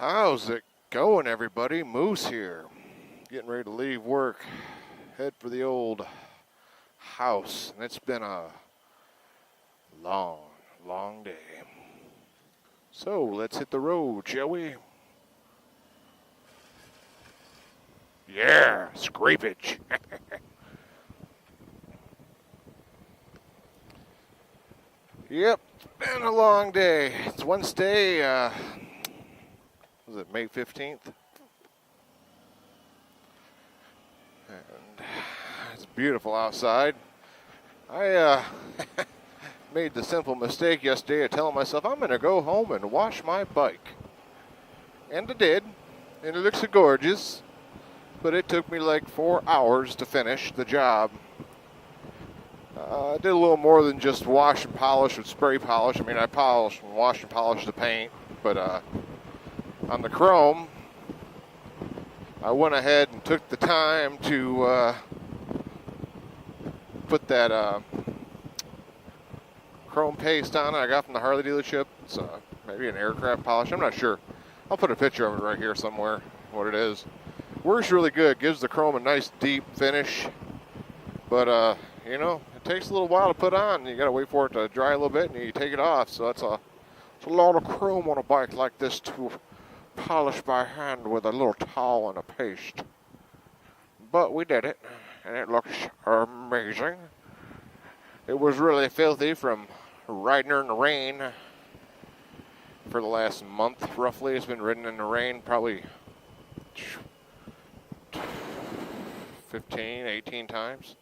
How's it going, everybody? Moose here. Getting ready to leave work. Head for the old house. And it's been a long, long day. So let's hit the road, shall we? Yeah, scrapage. Yep, it's been a long day. It's Wednesday, was it May 15th? And it's beautiful outside. I made the simple mistake yesterday of telling myself I'm going to go home and wash my bike. And I did, and it looks gorgeous, but it took me like 4 hours to finish the job. I did a little more than just wash and polish with spray polish. I mean, I polished and washed and polished the paint, but on the chrome, I went ahead and took the time to put that chrome paste on it I got from the Harley dealership. It's maybe an aircraft polish. I'm not sure. I'll put a picture of it right here somewhere, what it is. Works really good. Gives the chrome a nice deep finish. But, you know, it takes a little while to put on. You got to wait for it to dry a little bit, and you take it off. So it's a lot of chrome on a bike like this to polish by hand with a little towel and a paste. But we did it, and it looks amazing. It was really filthy from riding her in the rain for the last month, roughly. It's been ridden in the rain probably 15, 18 times.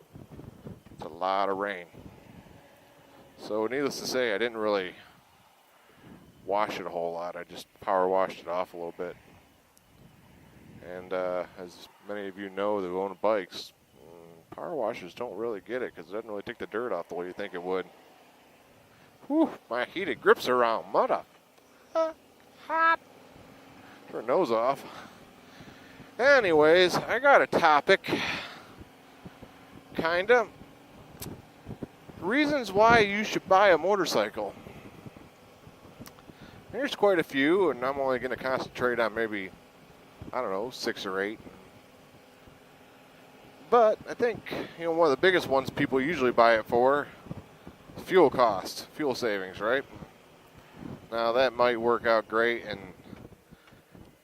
It's a lot of rain. So needless to say, I didn't really wash it a whole lot. I just power washed it off a little bit. And as many of you know who own bikes, power washers don't really get it because it doesn't really take the dirt off the way you think it would. Whew, my heated grips are on. Mother. Hot. Turn those off. Anyways, I got a topic. Kinda. Reasons why you should buy a motorcycle. There's quite a few, and I'm only going to concentrate on maybe, I don't know, 6 or 8. But I think, you know, one of the biggest ones people usually buy it for, fuel cost, fuel savings, right? Now that might work out great and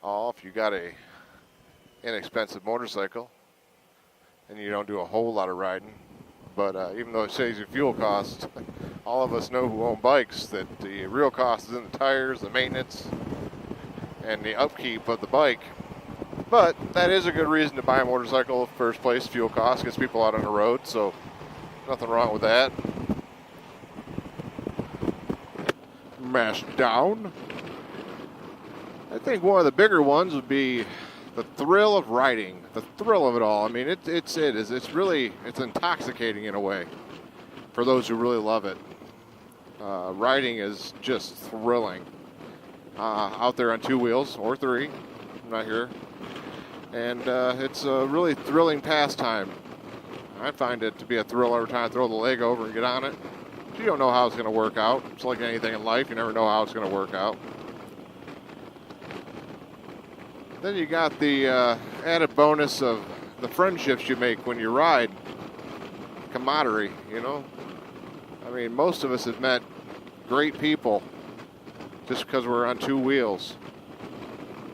all if you got a inexpensive motorcycle and you don't do a whole lot of riding. But even though it saves you fuel costs, all of us know who own bikes that the real cost is in the tires, the maintenance, and the upkeep of the bike. But that is a good reason to buy a motorcycle in the first place. Fuel costs gets people out on the road, so nothing wrong with that. Mash down. I think one of the bigger ones would be the thrill of riding, the thrill of it all. I mean, it's intoxicating in a way for those who really love it. Riding is just thrilling. Out there on 2 wheels or 3, I'm not here. And it's a really thrilling pastime. I find it to be a thrill every time I throw the leg over and get on it. You don't know how it's going to work out. It's like anything in life. You never know how it's going to work out. Then you got the added bonus of the friendships you make when you ride. Camaraderie, you know. I mean, most of us have met great people just because we're on 2 wheels.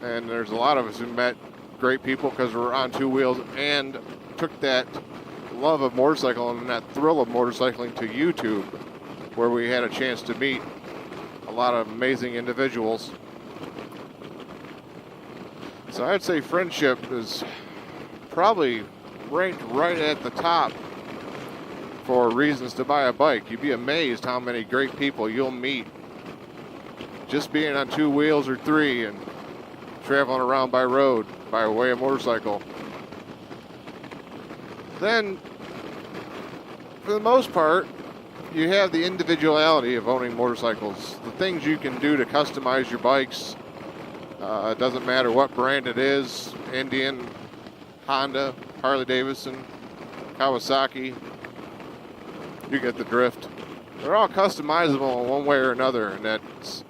And there's a lot of us who met great people because we're on 2 wheels and took that love of motorcycle and that thrill of motorcycling to YouTube, where we had a chance to meet a lot of amazing individuals. So I'd say friendship is probably ranked right at the top for reasons to buy a bike. You'd be amazed how many great people you'll meet just being on 2 wheels or 3 and traveling around by road by way of motorcycle. Then, for the most part, you have the individuality of owning motorcycles. The things you can do to customize your bikes. It doesn't matter what brand it is, Indian, Honda, Harley Davidson, Kawasaki. You get the drift. They're all customizable in one way or another, and that's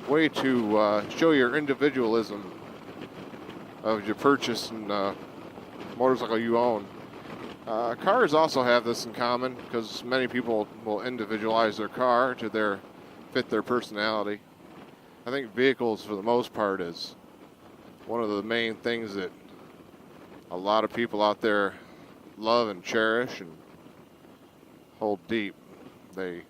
a way to show your individualism of your purchase and motorcycle you own. Cars also have this in common because many people will individualize their car to fit their personality. I think vehicles, for the most part, is one of the main things that a lot of people out there love and cherish and hold deep. We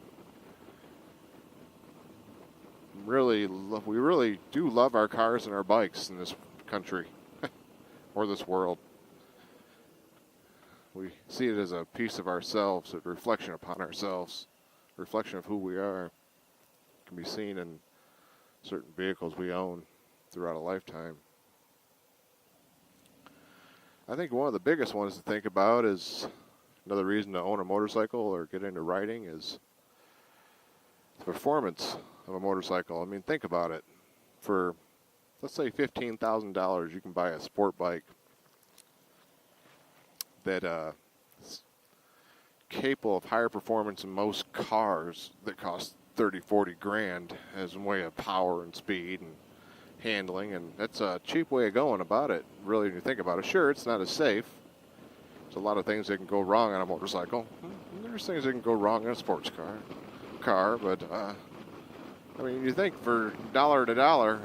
really do love our cars and our bikes in this country or this world. We see it as a piece of ourselves, a reflection upon ourselves, a reflection of who we are. It can be seen in certain vehicles we own throughout a lifetime. I think one of the biggest ones to think about is another reason to own a motorcycle or get into riding is the performance of a motorcycle. I mean, think about it. For, let's say, $15,000, you can buy a sport bike that is capable of higher performance than most cars that cost 30, 40 grand as a way of power and speed and handling, and that's a cheap way of going about it, really, when you think about it. Sure, it's not as safe. There's a lot of things that can go wrong on a motorcycle. There's things that can go wrong in a sports car, but I mean, you think for dollar to dollar,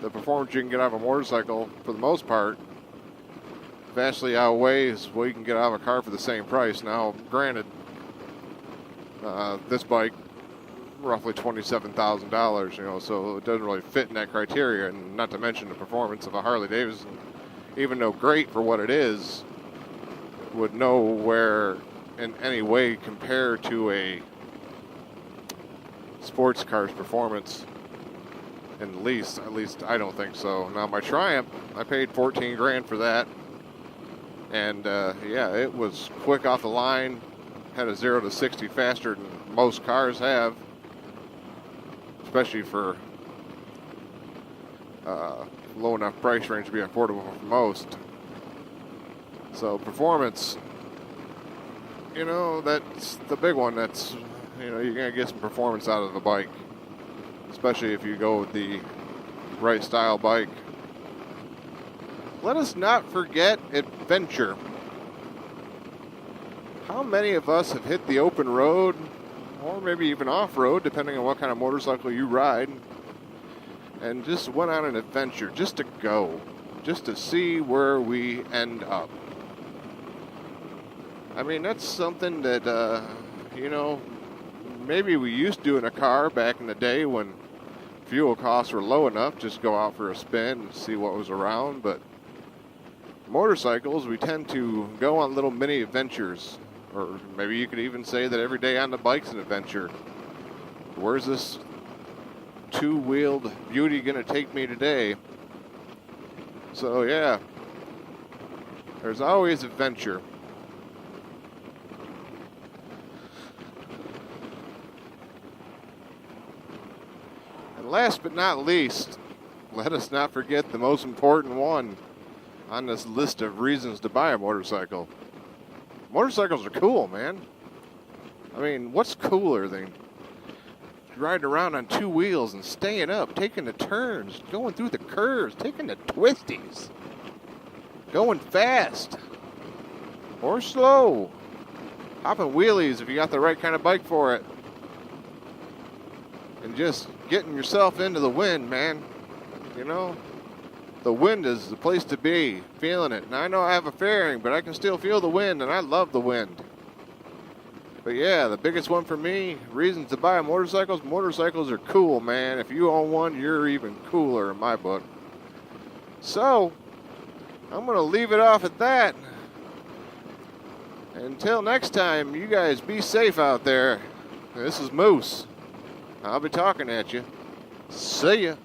the performance you can get out of a motorcycle, for the most part, vastly outweighs what you can get out of a car for the same price. Now, granted, this bike, roughly $27,000, so it doesn't really fit in that criteria, and not to mention the performance of a Harley Davidson, even though great for what it is, would nowhere in any way compare to a sports car's performance, at least I don't think so. Now, my Triumph, I paid 14 grand for that, and yeah, it was quick off the line, had a 0 to 60 faster than most cars have, especially for low enough price range to be affordable for most. So performance, that's the big one. That's, you're going to get some performance out of the bike, especially if you go with the right style bike. Let us not forget adventure. How many of us have hit the open road, or maybe even off-road, depending on what kind of motorcycle you ride, and just went on an adventure, just to go, just to see where we end up? I mean, that's something that, maybe we used to do in a car back in the day when fuel costs were low enough, just go out for a spin and see what was around. But motorcycles, we tend to go on little mini adventures, or maybe you could even say that every day on the bike's an adventure. Where's this two-wheeled beauty gonna take me today? So yeah, there's always adventure. And last but not least, let us not forget the most important one on this list of reasons to buy a motorcycle. Motorcycles are cool, man. I mean, what's cooler than riding around on two wheels and staying up, taking the turns, going through the curves, taking the twisties, going fast or slow, hopping wheelies if you got the right kind of bike for it, and just getting yourself into the wind, man. The wind is the place to be, feeling it. And I know I have a fairing, but I can still feel the wind, and I love the wind. But yeah, the biggest one for me, reasons to buy motorcycles. Motorcycles are cool, man. If you own one, you're even cooler in my book. So, I'm going to leave it off at that. Until next time, you guys be safe out there. This is Moose. I'll be talking at you. See ya.